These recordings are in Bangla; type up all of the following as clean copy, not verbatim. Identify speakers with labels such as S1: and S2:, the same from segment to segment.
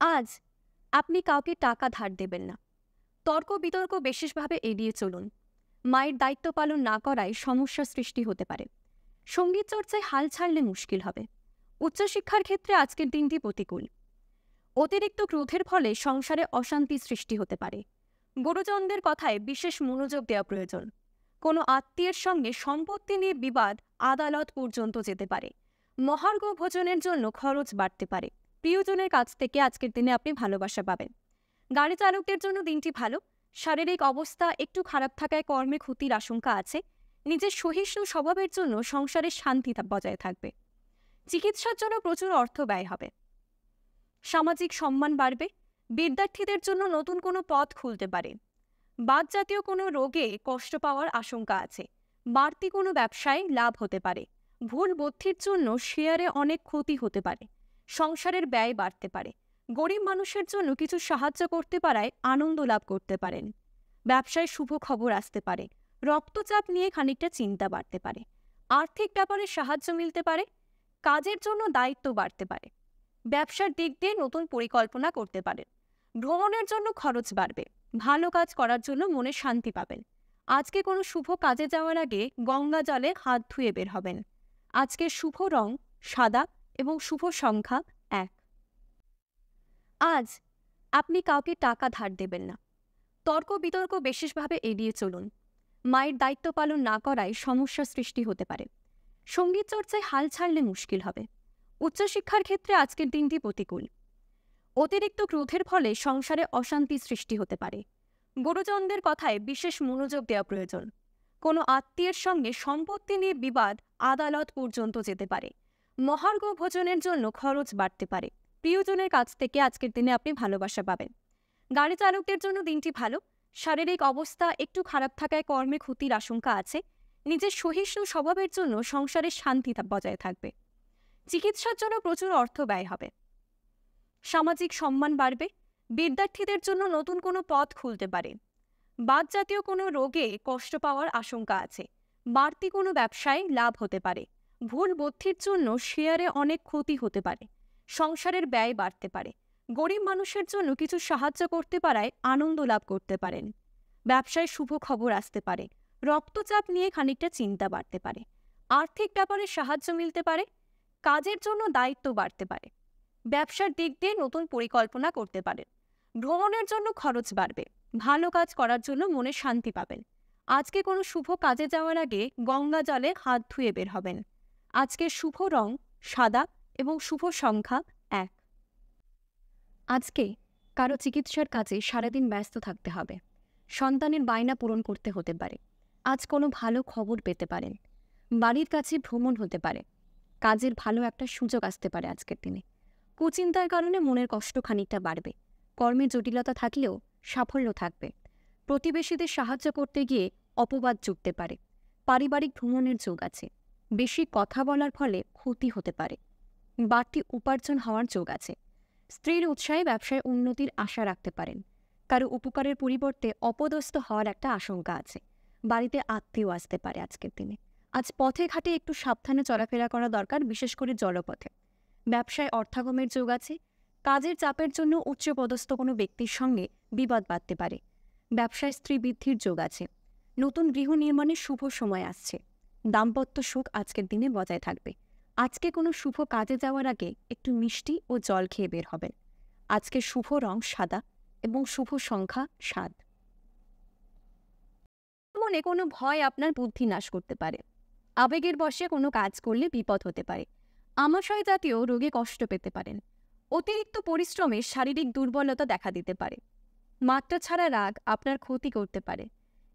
S1: আজ আপনি কাউকে টাকা ধার দেবেন না। তর্ক বিতর্ক বিশেষভাবে এড়িয়ে চলুন। মায়ের দায়িত্ব পালন না করায় সমস্যা সৃষ্টি হতে পারে। সঙ্গীত চর্চায় হাল ছাড়লে মুশকিল হবে। উচ্চশিক্ষার ক্ষেত্রে আজকের দিনটি প্রতিকূল। অতিরিক্ত ক্রোধের ফলে সংসারে অশান্তি সৃষ্টি হতে পারে। গুরুজনদের কথায় বিশেষ মনোযোগ দেওয়া প্রয়োজন। কোনো আত্মীয়ের সঙ্গে সম্পত্তি নিয়ে বিবাদ আদালত পর্যন্ত যেতে পারে। মহার্ঘ ভোজনের জন্য খরচ বাড়তে পারে। প্রিয়জনের কাছ থেকে আজকের দিনে আপনি ভালোবাসা পাবেন। গাড়ি চালকদের জন্য দিনটি ভালো। শারীরিক অবস্থা একটু খারাপ থাকায় কর্মে ক্ষতির আশঙ্কা আছে। নিজের সহিষ্ণু স্বভাবের জন্য সংসারের শান্তি বজায় থাকবে। চিকিৎসার জন্য প্রচুর অর্থ ব্যয় হবে। সামাজিক সম্মান বাড়বে। বিদ্যার্থীদের জন্য নতুন কোনো পথ খুলতে পারে। বাতজাতীয় কোনো রোগে কষ্ট পাওয়ার আশঙ্কা আছে। বাড়তি কোনো ব্যবসায় লাভ হতে পারে। ভুল বুদ্ধির জন্য শেয়ারে অনেক ক্ষতি হতে পারে। সংসারের ব্যয় বাড়তে পারে। গরিব মানুষের জন্য কিছু সাহায্য করতে পারায় আনন্দ লাভ করতে পারেন। ব্যবসায় শুভ খবর আসতে পারে। রক্তচাপ নিয়ে খানিকটা চিন্তা বাড়তে পারে। আর্থিক ব্যাপারে সাহায্য মিলতে পারে। কাজের জন্য দায়িত্ব বাড়তে পারে। ব্যবসার দিক দিয়ে নতুন পরিকল্পনা করতে পারেন। ভ্রমণের জন্য খরচ বাড়বে। ভালো কাজ করার জন্য মনে শান্তি পাবেন। আজকে কোনো শুভ কাজে যাওয়ার আগে গঙ্গা জলে হাত ধুয়ে বের হবেন। আজকের শুভ রং সাদা এবং শুভ সংখ্যা 1। আজ আপনি কাউকে টাকা ধার দেবেন না। তর্ক বিতর্ক বিশেষভাবে এড়িয়ে চলুন। মায়ের দায়িত্ব পালন না করায় সমস্যা সৃষ্টি হতে পারে। সঙ্গীত চর্চায় হাল ছাড়লে মুশকিল হবে। উচ্চশিক্ষার ক্ষেত্রে আজকের দিনটি প্রতিকূল। অতিরিক্ত ক্রোধের ফলে সংসারে অশান্তি সৃষ্টি হতে পারে। গুরুজনদের কথায় বিশেষ মনোযোগ দেওয়া প্রয়োজন। কোনো আত্মীয়ের সঙ্গে সম্পত্তি নিয়ে বিবাদ আদালত পর্যন্ত যেতে পারে। মহার্ঘ ভোজনের জন্য খরচ বাড়তে পারে। প্রিয়জনের কাছ থেকে আজকের দিনে আপনি ভালোবাসা পাবেন। গাড়ি চালকদের জন্য দিনটি ভালো। শারীরিক অবস্থা একটু খারাপ থাকায় কর্মে ক্ষতির আশঙ্কা আছে। নিজের সহিষ্ণু স্বভাবের জন্য সংসারের শান্তি বজায় থাকবে। চিকিৎসার জন্য প্রচুর অর্থ ব্যয় হবে। সামাজিক সম্মান বাড়বে। বিদ্যার্থীদের জন্য নতুন কোনো পথ খুলতে পারে। বাতজাতীয় কোনো রোগে কষ্ট পাওয়ার আশঙ্কা আছে। বাড়তি কোনো ব্যবসায় লাভ হতে পারে। ভুল বুদ্ধির জন্য শেয়ারে অনেক ক্ষতি হতে পারে। সংসারের ব্যয় বাড়তে পারে। গরিব মানুষের জন্য কিছু সাহায্য করতে পারায় আনন্দ লাভ করতে পারেন। ব্যবসায় শুভ খবর আসতে পারে। রক্তচাপ নিয়ে খানিকটা চিন্তা বাড়তে পারে। আর্থিক ব্যাপারে সাহায্য মিলতে পারে। কাজের জন্য দায়িত্ব বাড়তে পারে। ব্যবসার দিক দিয়ে নতুন পরিকল্পনা করতে পারেন। ভ্রমণের জন্য খরচ বাড়বে। ভালো কাজ করার জন্য মনে শান্তি পাবেন। আজকে কোনো শুভ কাজে যাওয়ার আগে গঙ্গা জলে হাত ধুয়ে বের হবেন। আজকের শুভ রং সাদা এবং শুভ সংখ্যা 1। আজকে কারো চিকিৎসার কাজে সারাদিন ব্যস্ত থাকতে হবে। সন্তানের বায়না পূরণ করতে হতে পারে। আজ কোনো ভালো খবর পেতে পারেন। বাড়ির কাছে ভ্রমণ হতে পারে। কাজের ভালো একটা সুযোগ আসতে পারে আজকের দিনে। কুচিন্তার কারণে মনের কষ্ট খানিকটা বাড়বে। কর্মে জটিলতা থাকলেও সাফল্য থাকবে। প্রতিবেশীদের সাহায্য করতে গিয়ে অপবাদ জুটতে পারে। পারিবারিক ভ্রমণের যোগ আছে। বেশি কথা বলার ফলে ক্ষতি হতে পারে। বাড়তি উপার্জন হওয়ার যোগ আছে। স্ত্রীর উৎসাহে ব্যবসায় উন্নতির আশা রাখতে পারেন। কারো উপকারের পরিবর্তে অপদস্থ হওয়ার একটা আশঙ্কা আছে। বাড়িতে আত্মীয় আসতে পারে আজকের দিনে। আজ পথে ঘাটে একটু সাবধানে চলাফেরা করা দরকার, বিশেষ করে জলপথে। ব্যবসায় অর্থাগমের যোগ আছে। কাজের চাপের জন্য উচ্চপদস্থ কোনো ব্যক্তির সঙ্গে বিবাদ বাঁধতে পারে। ব্যবসায় স্ত্রী বৃদ্ধির যোগ আছে। নতুন গৃহ নির্মাণের শুভ সময় আসছে। দাম্পত্য সুখ আজকের দিনে বজায় থাকবে। আজকে কোনো শুভ কাজে যাওয়ার আগে একটু মিষ্টি ও জল খেয়ে বের হবেন। আজকে শুভ রং সাদা এবং শুভ সংখ্যা 7। মনে কোনো ভয় আপনার বুদ্ধি নাশ করতে পারে। আবেগের বশে কোনো কাজ করলে বিপদ হতে পারে। আমাশয় জাতীয় রোগে কষ্ট পেতে পারেন। অতিরিক্ত পরিশ্রমে শারীরিক দুর্বলতা দেখা দিতে পারে। মাত্রা ছাড়া রাগ আপনার ক্ষতি করতে পারে।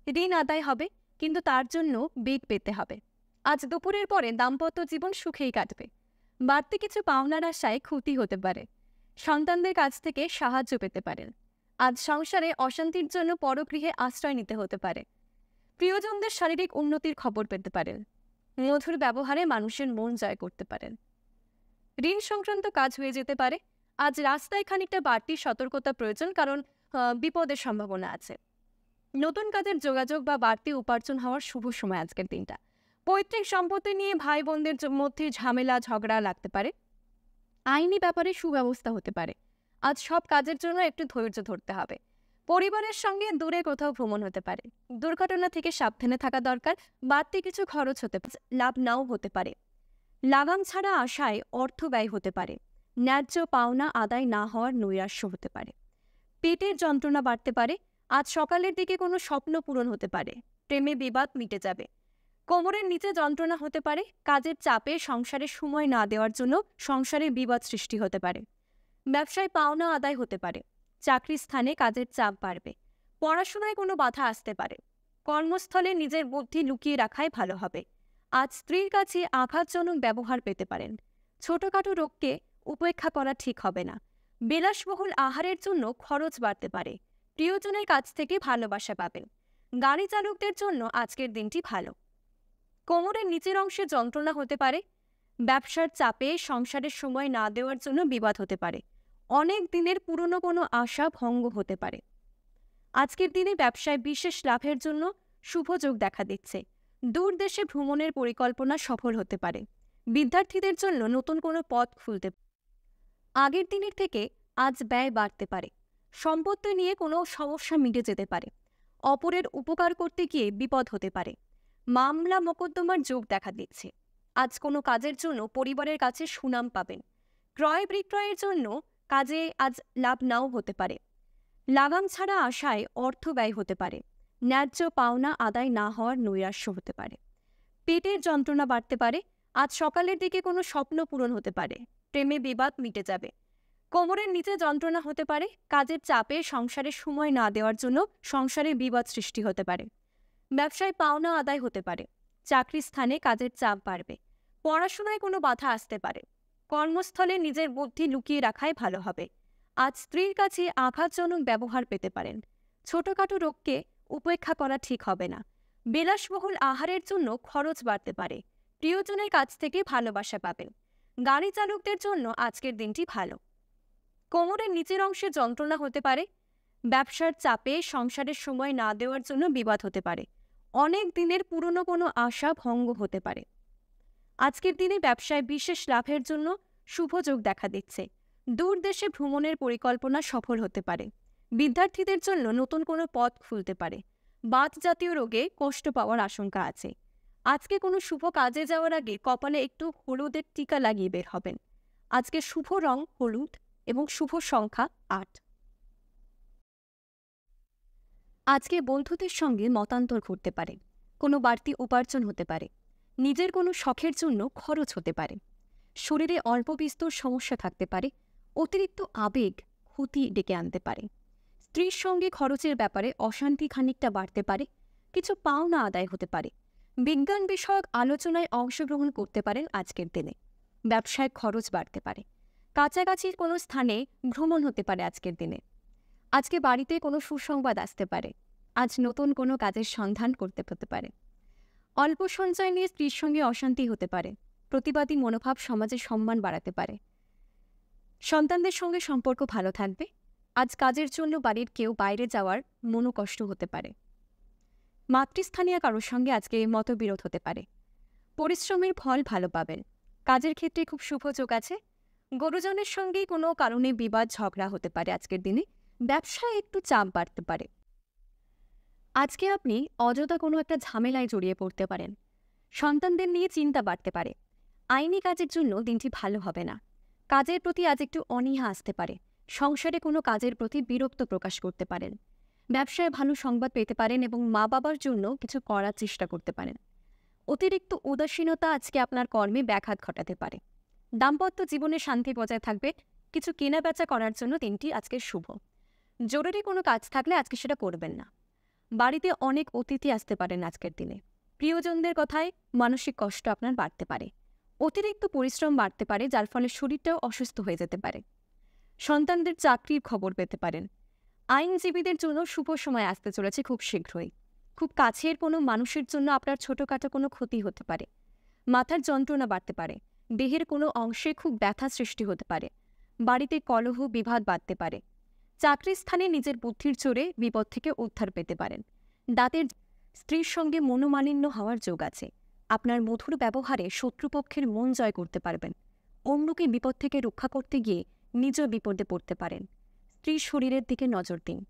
S1: ঋণ আদায় হবে, কিন্তু তার জন্য বেগ পেতে হবে। আজ দুপুরের পরে দাম্পত্য জীবন সুখেই কাটবে। বাড়তি কিছু পাওনার আশায় ক্ষতি হতে পারে। সন্তানদের কাছ থেকে সাহায্য পেতে পারেন। আজ সংসারে অশান্তির জন্য পরগৃহে আশ্রয় নিতে হতে পারে। প্রিয়জনদের শারীরিক উন্নতির খবর পেতে পারেন। মধুর ব্যবহারে মানুষের মন জয় করতে পারেন। ঋণ সংক্রান্ত কাজ হয়ে যেতে পারে। আজ রাস্তায় খানিকটা বাড়তি সতর্কতা প্রয়োজন, কারণ বিপদের সম্ভাবনা আছে। নতুন কাজের যোগাযোগ বা বাড়তি উপার্জন হওয়ার শুভ সময় আজকের দিনটা। পৈতৃক সম্পত্তি নিয়ে ভাই বোনদের মধ্যে ঝামেলা ঝগড়া লাগতে পারে। আইনি ব্যাপারে সুব্যবস্থা হতে পারে। আজ সব কাজের জন্য একটু ধৈর্য ধরতে হবে। পরিবারের সঙ্গে দূরে কোথাও ভ্রমণ হতে পারে। দুর্ঘটনা থেকে সাবধানে থাকা দরকার। বাড়তি কিছু খরচ হতে পারে, লাভ নাও হতে পারে। লাগাম ছাড়া আশায় অর্থ ব্যয় হতে পারে। ন্যায্য পাওনা আদায় না হওয়ার নৈরাশ্য হতে পারে। পেটের যন্ত্রণা বাড়তে পারে। আজ সকালের দিকে কোনো স্বপ্ন পূরণ হতে পারে। প্রেমে বিবাদ মিটে যাবে। কোমরের নিচে যন্ত্রণা হতে পারে। কাজের চাপে সংসারে সময় না দেওয়ার জন্য সংসারে বিবাদ সৃষ্টি হতে পারে। ব্যবসায় পাওনা আদায় হতে পারে। চাকরির স্থানে কাজের চাপ বাড়বে। পড়াশোনায় কোনো বাধা আসতে পারে। কর্মস্থলে নিজের বুদ্ধি লুকিয়ে রাখাই ভালো হবে। আজ স্ত্রীর কাছে আঘাতজনক ব্যবহার পেতে পারেন। ছোটখাটো রোগকে উপেক্ষা করা ঠিক হবে না। বিলাসবহুল আহারের জন্য খরচ বাড়তে পারে। প্রিয়জনের কাছ থেকে ভালোবাসা পাবেন। গাড়ি চালকদের জন্য আজকের দিনটি ভালো। কোমরের নিচের অংশে যন্ত্রণা হতে পারে। ব্যবসার চাপে সংসারের সময় না দেওয়ার জন্য বিবাদ হতে পারে। অনেক দিনের পুরনো কোনো আশা ভঙ্গ হতে পারে। আজকের দিনে ব্যবসায় বিশেষ লাভের জন্য শুভ যোগ দেখা দিচ্ছে। দূর দেশে ভ্রমণের পরিকল্পনা সফল হতে পারে। বিদ্যার্থীদের জন্য নতুন কোনো পথ খুলতে পারে। আগের দিনের থেকে আজ ব্যয় বাড়তে পারে। সম্পত্তি নিয়ে কোনো সমস্যা মিটে যেতে পারে। অপরের উপকার করতে গিয়ে বিপদ হতে পারে। মামলা মোকদ্দমার যোগ দেখা দিচ্ছে। আজ কোনো কাজের জন্য পরিবারের কাছে সুনাম পাবেন। ক্রয় বিক্রয়ের জন্য কাজে আজ লাভ নাও হতে পারে। লাগাম ছাড়া আশায় অর্থ ব্যয় হতে পারে। ন্যায্য পাওনা আদায় না হওয়ার নৈরাশ্য হতে পারে। পেটের যন্ত্রণা বাড়তে পারে। আজ সকালের দিকে কোনো স্বপ্ন পূরণ হতে পারে। প্রেমে বিবাদ মিটে যাবে। কোমরের নিচে যন্ত্রণা হতে পারে। কাজের চাপে সংসারে সময় না দেওয়ার জন্য সংসারে বিবাদ সৃষ্টি হতে পারে। ব্যবসায় পাওনা আদায় হতে পারে। চাকরির স্থানে কাজের চাপ বাড়বে। পড়াশোনায় কোনো বাধা আসতে পারে। কর্মস্থলে নিজের বুদ্ধি লুকিয়ে রাখাই ভালো হবে। আজ স্ত্রীর কাছে আঘাতজনক ব্যবহার পেতে পারেন। ছোটখাটো রোগকে উপেক্ষা করা ঠিক হবে না। বিলাসবহুল আহারের জন্য খরচ বাড়তে পারে। প্রিয়জনের কাছ থেকে ভালোবাসা পাবেন। গাড়ি চালকদের জন্য আজকের দিনটি ভালো। কোমরের নিচের অংশে যন্ত্রণা হতে পারে। ব্যবসার চাপে সংসারের সময় না দেওয়ার জন্য বিবাদ হতে পারে। অনেক দিনের পুরনো কোনো আশা ভঙ্গ হতে পারে। আজকের দিনে ব্যবসায় বিশেষ লাভের জন্য শুভ যোগ দেখা দিচ্ছে। দূর দেশে ভ্রমণের পরিকল্পনা সফল হতে পারে। বিদ্যার্থীদের জন্য নতুন কোনো পথ খুলতে পারে। বাত জাতীয় রোগে কষ্ট পাওয়ার আশঙ্কা আছে। আজকে কোনো শুভ কাজে যাওয়ার আগে কপালে একটু হলুদের টিকা লাগিয়ে বের হবেন। আজকে শুভ রং হলুদ এবং শুভ সংখ্যা ৮। আজকে বন্ধুদের সঙ্গে মতান্তর ঘটতে পারে। কোনো বাড়তি উপার্জন হতে পারে। নিজের কোনো শখের জন্য খরচ হতে পারে। শরীরে অল্প বিস্তর সমস্যা থাকতে পারে। অতিরিক্ত আবেগ ক্ষতি ডেকে আনতে পারে। স্ত্রীর সঙ্গে খরচের ব্যাপারে অশান্তি খানিকটা বাড়তে পারে। কিছু পাওনা আদায় হতে পারে। বিজ্ঞান বিষয়ক আলোচনায় অংশগ্রহণ করতে পারেন আজকের দিনে। ব্যবসায় খরচ বাড়তে পারে। কাছাকাছির কোনো স্থানে ভ্রমণ হতে পারে আজকের দিনে। আজকে বাড়িতে কোনো সুসংবাদ আসতে পারে। আজ নতুন কোনো কাজের সন্ধান করতে হতে পারে। অল্প সঞ্চয় নিয়ে স্ত্রীর সঙ্গে অশান্তি হতে পারে। প্রতিবাদী মনোভাব সমাজে সম্মান বাড়াতে পারে। সন্তানদের সঙ্গে সম্পর্ক ভালো থাকবে। আজ কাজের জন্য বাড়ির কেউ বাইরে যাওয়ার মনোকষ্ট হতে পারে। মাতৃস্থানীয় কারোর সঙ্গে আজকে মতবিরোধ হতে পারে। পরিশ্রমের ফল ভালো পাবেন। কাজের ক্ষেত্রে খুব শুভ যোগ আছে। গুরুজনের সঙ্গে কোনো কারণে বিবাদ ঝগড়া হতে পারে আজকের দিনে। ব্যবসায় একটু চাপ বাড়তে পারে। আজকে আপনি অযথা কোনো একটা ঝামেলায় জড়িয়ে পড়তে পারেন। সন্তানদের নিয়ে চিন্তা বাড়তে পারে। আইনি কাজের জন্য দিনটি ভালো হবে না। কাজের প্রতি আজ একটু অনীহা আসতে পারে। সংসারে কোনো কাজের প্রতি বিরক্ত প্রকাশ করতে পারেন। ব্যবসায় ভালো সংবাদ পেতে পারেন এবং মা বাবার জন্য কিছু করার চেষ্টা করতে পারেন। অতিরিক্ত উদাসীনতা আজকে আপনার কর্মে ব্যাঘাত ঘটাতে পারে। দাম্পত্য জীবনে শান্তি বজায় থাকবে। কিছু কেনাবেচা করার জন্য দিনটি আজকে শুভ। জরুরি কোনো কাজ থাকলে আজকে সেটা করবেন না। বাড়িতে অনেক অতিথি আসতে পারেন আজকের দিনে। প্রিয়জনদের কথায় মানসিক কষ্ট আপনার বাড়তে পারে। অতিরিক্ত পরিশ্রম বাড়তে পারে, যার ফলে শরীরটাও অসুস্থ হয়ে যেতে পারে। সন্তানদের চাকরির খবর পেতে পারেন। আইনজীবীদের জন্য শুভ সময় আসতে চলেছে খুব শীঘ্রই। খুব কাছের কোনো মানুষের জন্য আপনার ছোটোখাটো কোনো ক্ষতি হতে পারে। মাথার যন্ত্রণা বাড়তে পারে। দেহের কোনো অংশে খুব ব্যথা সৃষ্টি হতে পারে। বাড়িতে কলহ বিবাদ বাড়তে পারে। চাকরির স্থানে নিজের বুদ্ধির জোরে বিপদ থেকে উদ্ধার পেতে পারেন। দাঁতের স্ত্রীর সঙ্গে মনোমালিন্য হওয়ার যোগ আছে। আপনার মধুর ব্যবহারে শত্রুপক্ষের মন জয় করতে পারবেন। অন্যকে বিপদ থেকে রক্ষা করতে গিয়ে নিজেও বিপদে পড়তে পারেন। স্ত্রীর শরীরের দিকে নজর দিন।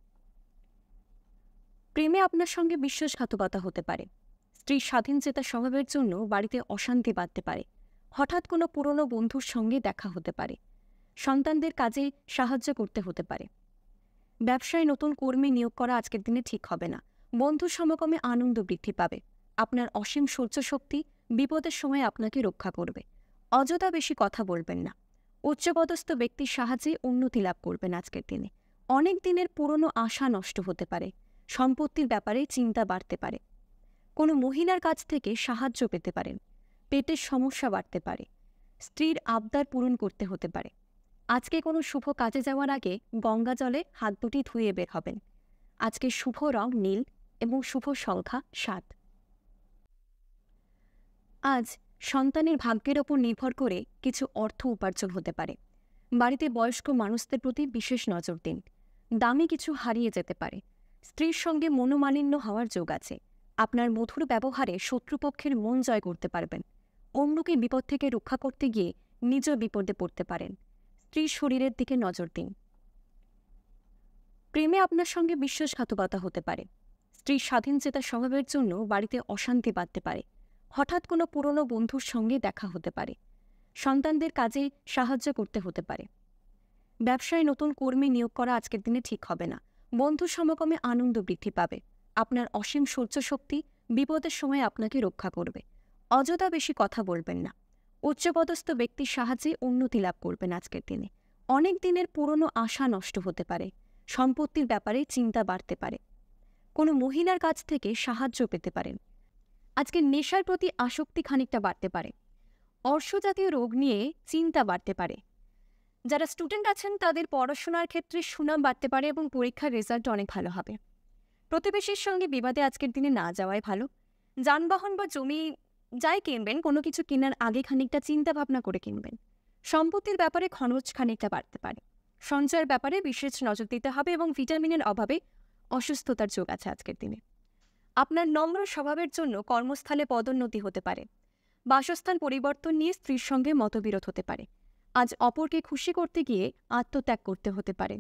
S1: প্রেমে আপনার সঙ্গে বিশ্বাসঘাতকতা হতে পারে। স্ত্রীর স্বাধীনচেতা স্বভাবের জন্য বাড়িতে অশান্তি বাঁধতে পারে। হঠাৎ কোনো পুরনো বন্ধুর সঙ্গে দেখা হতে পারে। সন্তানদের কাজে সাহায্য করতে হতে পারে। ব্যবসায় নতুন কর্মী নিয়োগ করা আজকের দিনে ঠিক হবে না। বন্ধু সমাগমে আনন্দ বৃদ্ধি পাবে। আপনার অসীম সহ্য শক্তি বিপদের সময় আপনাকে রক্ষা করবে। অযথা বেশি কথা বলবেন না। উচ্চপদস্থ ব্যক্তির সাহায্যে উন্নতি লাভ করবেন আজকের দিনে। অনেক দিনের পুরনো আশা নষ্ট হতে পারে। সম্পত্তির ব্যাপারে চিন্তা বাড়তে পারে। কোনো মহিলার কাছ থেকে সাহায্য পেতে পারেন। পেটের সমস্যা বাড়তে পারে। স্ত্রীর আবদার পূরণ করতে হতে পারে। আজকে কোনো শুভ কাজে যাওয়ার আগে গঙ্গা জলে হাত দুটি ধুয়ে বের হবেন। আজকে শুভ রং নীল এবং শুভ সংখ্যা 7। আজ সন্তানের ভাগ্যের ওপর নির্ভর করে কিছু অর্থ উপার্জন হতে পারে। বাড়িতে বয়স্ক মানুষদের প্রতি বিশেষ নজর দিন। দামি কিছু হারিয়ে যেতে পারে। স্ত্রীর সঙ্গে মনোমালিন্য হওয়ার যোগ আছে। আপনার মধুর ব্যবহারে শত্রুপক্ষের মন জয় করতে পারবেন। অন্যকে বিপদ থেকে রক্ষা করতে গিয়ে নিজেও বিপদে পড়তে পারেন। স্ত্রীর শরীরের দিকে নজর দিন। প্রেমে আপনার সঙ্গে বিশ্বাসঘাতকতা হতে পারে। স্ত্রীর স্বাধীনচেতা স্বভাবের জন্য বাড়িতে অশান্তি বাঁধতে পারে। হঠাৎ কোনো পুরনো বন্ধুর সঙ্গে দেখা হতে পারে। সন্তানদের কাজে সাহায্য করতে হতে পারে। ব্যবসায় নতুন কর্মী নিয়োগ করা আজকের দিনে ঠিক হবে না। বন্ধু সমাগমে আনন্দ বৃদ্ধি পাবে। আপনার অসীম সহ্য শক্তি বিপদের সময় আপনাকে রক্ষা করবে। অযথা বেশি কথা বলবেন না। উচ্চপদস্থ ব্যক্তির সাহায্যে উন্নতি লাভ করবেন আজকের দিনে। অনেক দিনের পুরনো আশা নষ্ট হতে পারে। সম্পত্তির ব্যাপারে চিন্তা বাড়তে পারে। কোনো মহিলার কাছ থেকে সাহায্য পেতে পারেন। আজকে নেশার প্রতি আসক্তি খানিকটা বাড়তে পারে। অর্শজাতীয় রোগ নিয়ে চিন্তা বাড়তে পারে। যারা স্টুডেন্ট আছেন তাদের পড়াশোনার ক্ষেত্রে সুনাম বাড়তে পারে এবং পরীক্ষার রেজাল্ট অনেক ভালো হবে। প্রতিবেশীর সঙ্গে বিবাদে আজকের দিনে না যাওয়াই ভালো। যানবাহন বা জমি যাই কিনবেন, কোনো কিছু কেনার আগে খানিকটা চিন্তা ভাবনা করে কিনবেন। সম্পত্তির ব্যাপারে খরচ খানিকটা বাড়তে পারে। সঞ্চয়ের ব্যাপারে বিশেষ নজর দিতে হবে এবং ভিটামিনের অভাবে অসুস্থতার যোগ আছে আজকের দিনে। আপনার নম্র স্বভাবের জন্য কর্মস্থলে পদোন্নতি হতে পারে। বাসস্থান পরিবর্তন নিয়ে স্ত্রীর সঙ্গে মতবিরোধ হতে পারে। আজ অপরকে খুশি করতে গিয়ে আত্মত্যাগ করতে হতে পারে।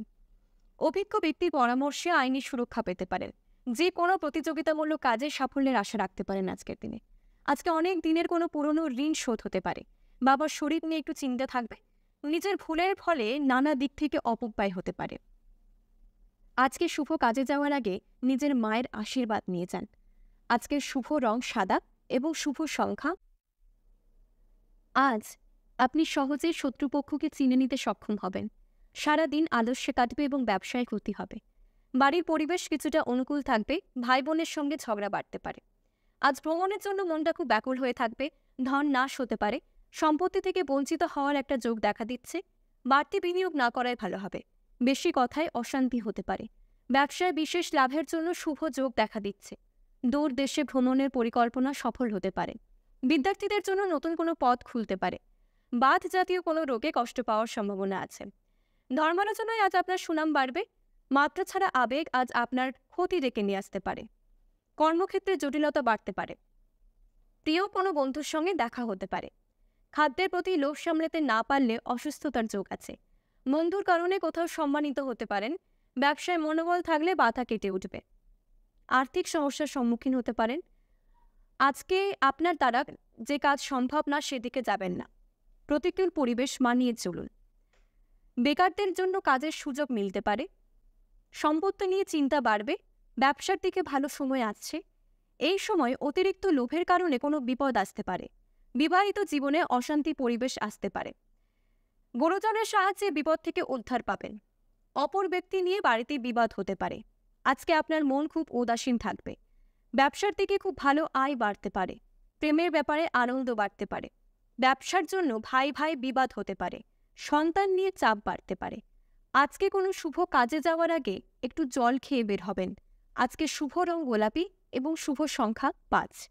S1: অভিজ্ঞ ব্যক্তির পরামর্শে আইনি সুরক্ষা পেতে পারেন। যে কোনো প্রতিযোগিতামূলক কাজে সাফল্যের আশা রাখতে পারেন আজকের দিনে। আজকে অনেক দিনের কোনো পুরনো ঋণ শোধ হতে পারে। বাবার শরীর নিয়ে একটু চিন্তা থাকবে। নিজের ভুলের ফলে নানা দিক থেকে অপব্যয় হতে পারে। আজকে শুভ কাজে যাওয়ার আগে নিজের মায়ের আশীর্বাদ নিয়ে যান। আজকের শুভ রং সাদা এবং শুভ সংখ্যা। আজ আপনি সহজেই শত্রুপক্ষকে চিনে নিতে সক্ষম হবেন। সারাদিন আলস্যে কাটবে এবং ব্যবসায় ক্ষতি হবে। বাড়ির পরিবেশ কিছুটা অনুকূল থাকবে। ভাই বোনের সঙ্গে ঝগড়া বাড়তে পারে। আজ ভ্রমণের জন্য মনটা খুব ব্যাকুল হয়ে থাকবে। ধন নাশ হতে পারে। সম্পত্তি থেকে বঞ্চিত হওয়ার একটা যোগ দেখা দিচ্ছে। বাড়তি বিনিয়োগ না করাই ভালো হবে। বেশি কথায় অশান্তি হতে পারে। ব্যবসায় বিশেষ লাভের জন্য শুভ যোগ দেখা দিচ্ছে। দূর দেশে ভ্রমণের পরিকল্পনা সফল হতে পারে। বিদ্যার্থীদের জন্য নতুন কোনো পথ খুলতে পারে। বাত জাতীয় কোনো রোগে কষ্ট পাওয়ার সম্ভাবনা আছে। ধর্মালোচনায় আজ আপনার সুনাম বাড়বে। মাত্রা ছাড়া আবেগ আজ আপনার ক্ষতি ডেকে নিয়ে আসতে পারে। কর্মক্ষেত্রে জটিলতা বাড়তে পারে। প্রিয় কোনো বন্ধুর সঙ্গে দেখা হতে পারে। খাদ্যের প্রতি লোভ সামলাতে না পারলে অসুস্থতার যোগ আছে। বন্ধুর কারণে কোথাও সম্মানিত হতে পারেন। ব্যবসায় মনোবল থাকলে বাধা কেটে উঠবে। আর্থিক সমস্যার সম্মুখীন হতে পারেন। আজকে আপনার দ্বারা যে কাজ সম্ভব না সেদিকে যাবেন না। প্রতিকূল পরিবেশ মানিয়ে চলুন। বেকারদের জন্য কাজের সুযোগ মিলতে পারে। সম্পত্তি নিয়ে চিন্তা বাড়বে। ব্যবসার দিকে ভালো সময় আসছে। এই সময় অতিরিক্ত লোভের কারণে কোনো বিপদ আসতে পারে। বিবাহিত জীবনে অশান্তি পরিবেশ আসতে পারে। গুরুজনের সাহায্যে বিপদ থেকে উদ্ধার পাবেন। অপর ব্যক্তি নিয়ে বাড়িতে বিবাদ হতে পারে। আজকে আপনার মন খুব উদাসীন থাকবে। ব্যবসার দিকে খুব ভালো আয় বাড়তে পারে। প্রেমের ব্যাপারে আনন্দ বাড়তে পারে। ব্যবসার জন্য ভাই ভাই বিবাদ হতে পারে। সন্তান নিয়ে চাপ বাড়তে পারে। আজকে কোনো শুভ কাজে যাওয়ার আগে একটু জল খেয়ে বের হবেন। আজকে শুভ রং গোলাপি এবং শুভ সংখ্যা 5।